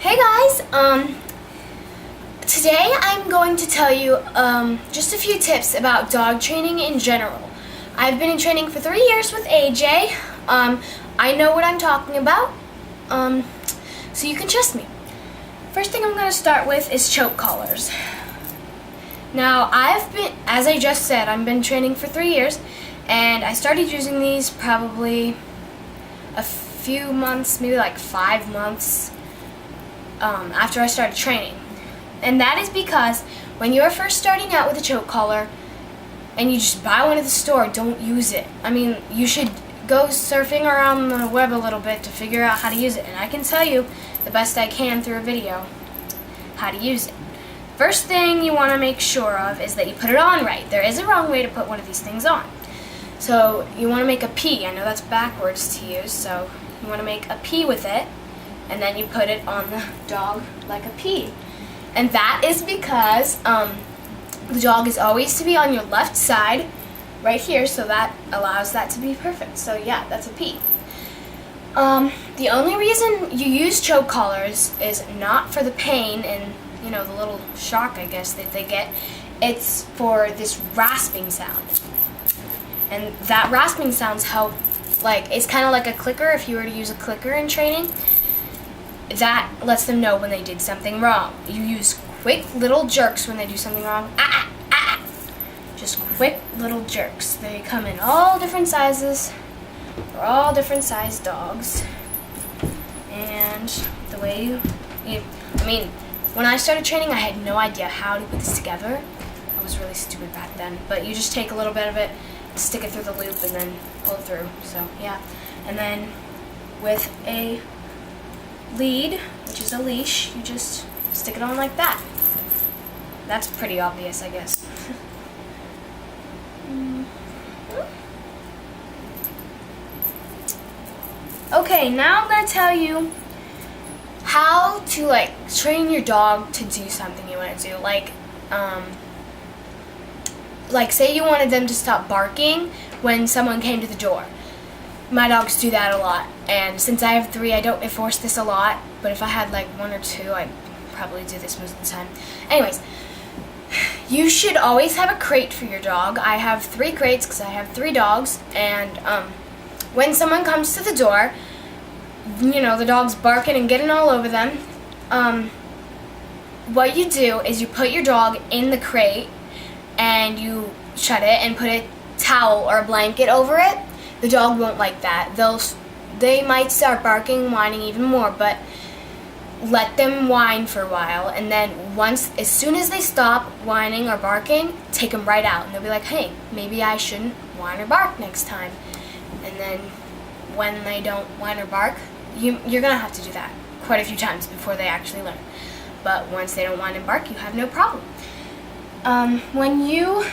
Hey guys, today I'm going to tell you just a few tips about dog training in general. I've been in training for 3 years with AJ. I know what I'm talking about, so you can trust me. First thing I'm going to start with is choke collars. Now, as I just said, I've been training for 3 years, and I started using these probably a few months, maybe like 5 months after I started training. And that is because when you're first starting out with a choke collar and you just buy one at the store, don't use it. I mean, you should go surfing around the web a little bit to figure out how to use it. And I can tell you the best I can through a video how to use it. First thing you want to make sure of is that you put it on right. There is a wrong way to put one of these things on. So you want to make a P. I know that's backwards to use, so you want to make a P with it, and then you put it on the dog like a P. And that is because the dog is always to be on your left side, right here, so that allows that to be perfect. So yeah, that's a P. The only reason you use choke collars is not for the pain and the little shock, I guess, that they get. It's for this rasping sound. And that rasping sounds help, it's kind of like a clicker. If you were to use a clicker in training, that lets them know when they did something wrong. You use quick little jerks when they do something wrong. Just quick little jerks. They come in all different sizes for all different sized dogs. And the way when I started training, I had no idea how to put this together. I was really stupid back then. But you just take a little bit of it, stick it through the loop, and then pull it through. So yeah. And then with a lead, which is a leash, you just stick it on like that. That's pretty obvious, I guess. Okay, now I'm going to tell you how to train your dog to do something you want to do. Say you wanted them to stop barking when someone came to the door. My dogs do that a lot, and since I have 3, I don't enforce this a lot, but if I had 1 or 2, I'd probably do this most of the time. Anyways, you should always have a crate for your dog. I have 3 crates because I have 3 dogs, and when someone comes to the door, the dog's barking and getting all over them, what you do is you put your dog in the crate and you shut it and put a towel or a blanket over it. The dog won't like that. They might start barking, whining even more, but let them whine for a while, and then as soon as they stop whining or barking, take them right out, and they'll be like, hey, maybe I shouldn't whine or bark next time. And then when they don't whine or bark, you're gonna have to do that quite a few times before they actually learn. But once they don't whine and bark, you have no problem. When you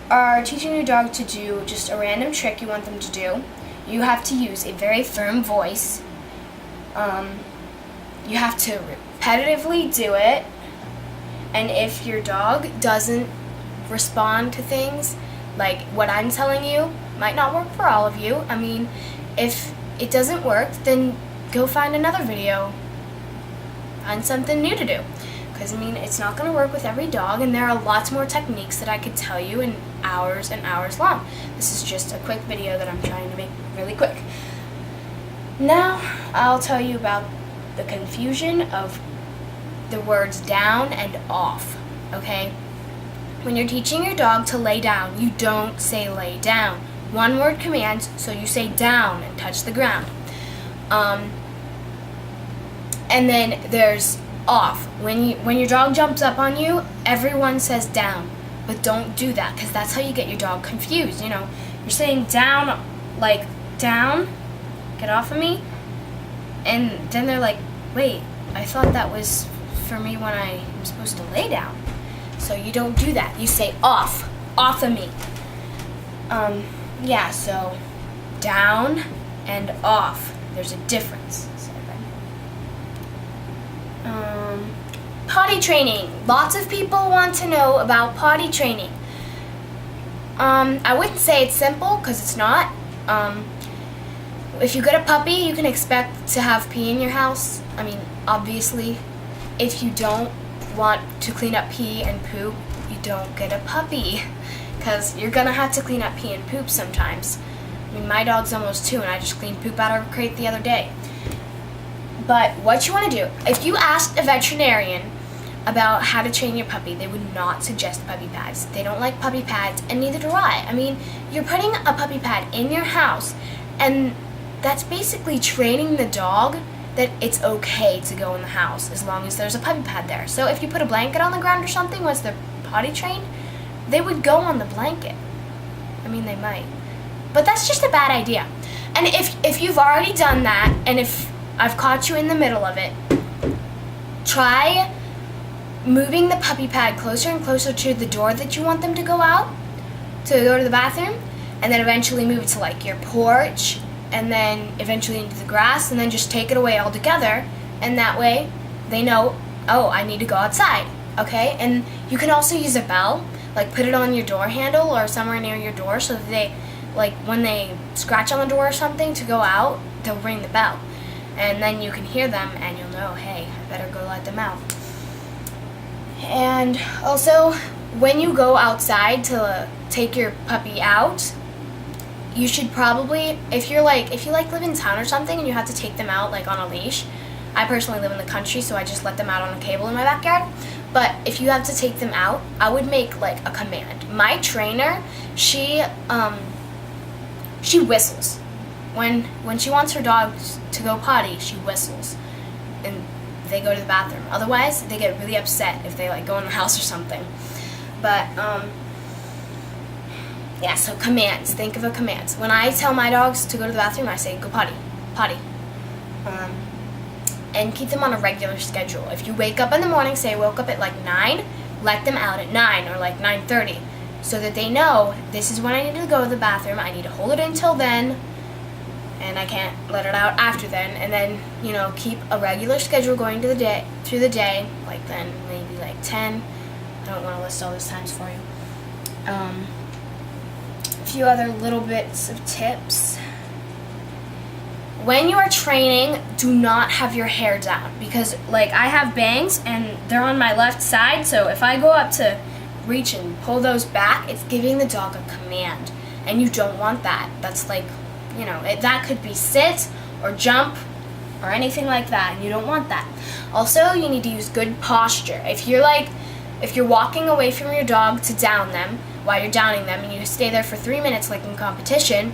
are teaching your dog to do just a random trick you want them to do, you have to use a very firm voice. You have to repetitively do it, and if your dog doesn't respond to things, like what I'm telling you, might not work for all of you. I mean, if it doesn't work, then go find another video. Find something new to do. Because, it's not going to work with every dog, and there are lots more techniques that I could tell you in hours and hours long. This is just a quick video that I'm trying to make really quick. Now, I'll tell you about the confusion of the words down and off, okay? When you're teaching your dog to lay down, you don't say lay down. One word commands, so you say down and touch the ground. And then there's off. When your dog jumps up on you, everyone says down, but don't do that, because that's how you get your dog confused. You're saying down, down, get off of me, and then they're like, wait, I thought that was for me when I'm supposed to lay down. So you don't do that. You say off of me. Yeah, so down and off, there's a difference. Potty training. Lots of people want to know about potty training. I wouldn't say it's simple, because it's not. if you get a puppy, you can expect to have pee in your house. I mean, obviously, if you don't want to clean up pee and poop, you don't get a puppy, because you're gonna have to clean up pee and poop sometimes. I mean, my dog's almost 2, and I just cleaned poop out of her crate the other day. But what you want to do, if you asked a veterinarian about how to train your puppy, they would not suggest puppy pads. They don't like puppy pads, and neither do I. I mean, you're putting a puppy pad in your house, and that's basically training the dog that it's okay to go in the house as long as there's a puppy pad there. So if you put a blanket on the ground or something once they're potty trained, they would go on the blanket. I mean, they might. But that's just a bad idea. And if you've already done that, and if I've caught you in the middle of it, try moving the puppy pad closer and closer to the door that you want them to go out, to go to the bathroom, and then eventually move it to like your porch, and then eventually into the grass, and then just take it away altogether, and that way they know, oh, I need to go outside, okay? And you can also use a bell, like put it on your door handle or somewhere near your door, so that they, like when they scratch on the door or something to go out, they'll ring the bell. And then you can hear them and you'll know, hey, I better go let them out. And also, when you go outside to take your puppy out, you should probably, if you live in town or something and you have to take them out like on a leash, I personally live in the country, so I just let them out on a cable in my backyard. But if you have to take them out, I would make like a command. My trainer, she whistles. When she wants her dogs to go potty, she whistles, and they go to the bathroom. Otherwise, they get really upset if they like go in the house or something. But yeah, so commands. Think of a command. When I tell my dogs to go to the bathroom, I say go potty, potty, and keep them on a regular schedule. If you wake up in the morning, say I woke up at like 9, let them out at 9 or like 9:30, so that they know this is when I need to go to the bathroom. I need to hold it until then, and I can't let it out after then. And then, you know, keep a regular schedule going through the day, like then maybe like 10. I don't want to list all those times for you. A few other little bits of tips. When you are training, do not have your hair down, because like I have bangs and they're on my left side, so if I go up to reach and pull those back, it's giving the dog a command, and you don't want that. That's like, you know, that could be sit or jump or anything like that, and you don't want that. Also, you need to use good posture. If you're walking away from your dog to down them while you're downing them, and you stay there for 3 minutes like in competition,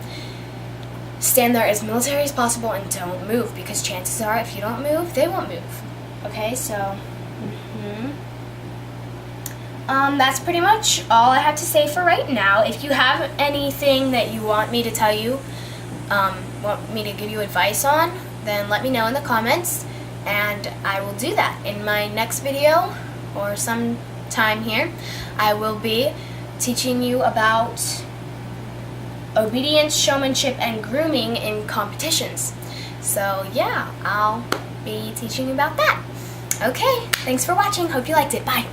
stand there as military as possible and don't move, because chances are if you don't move, they won't move. Okay, so that's pretty much all I have to say for right now. If you have anything that you want me to tell you, want me to give you advice on, then let me know in the comments, and I will do that. In my next video, or some time here, I will be teaching you about obedience, showmanship, and grooming in competitions. So yeah, I'll be teaching you about that. Okay, thanks for watching. Hope you liked it. Bye.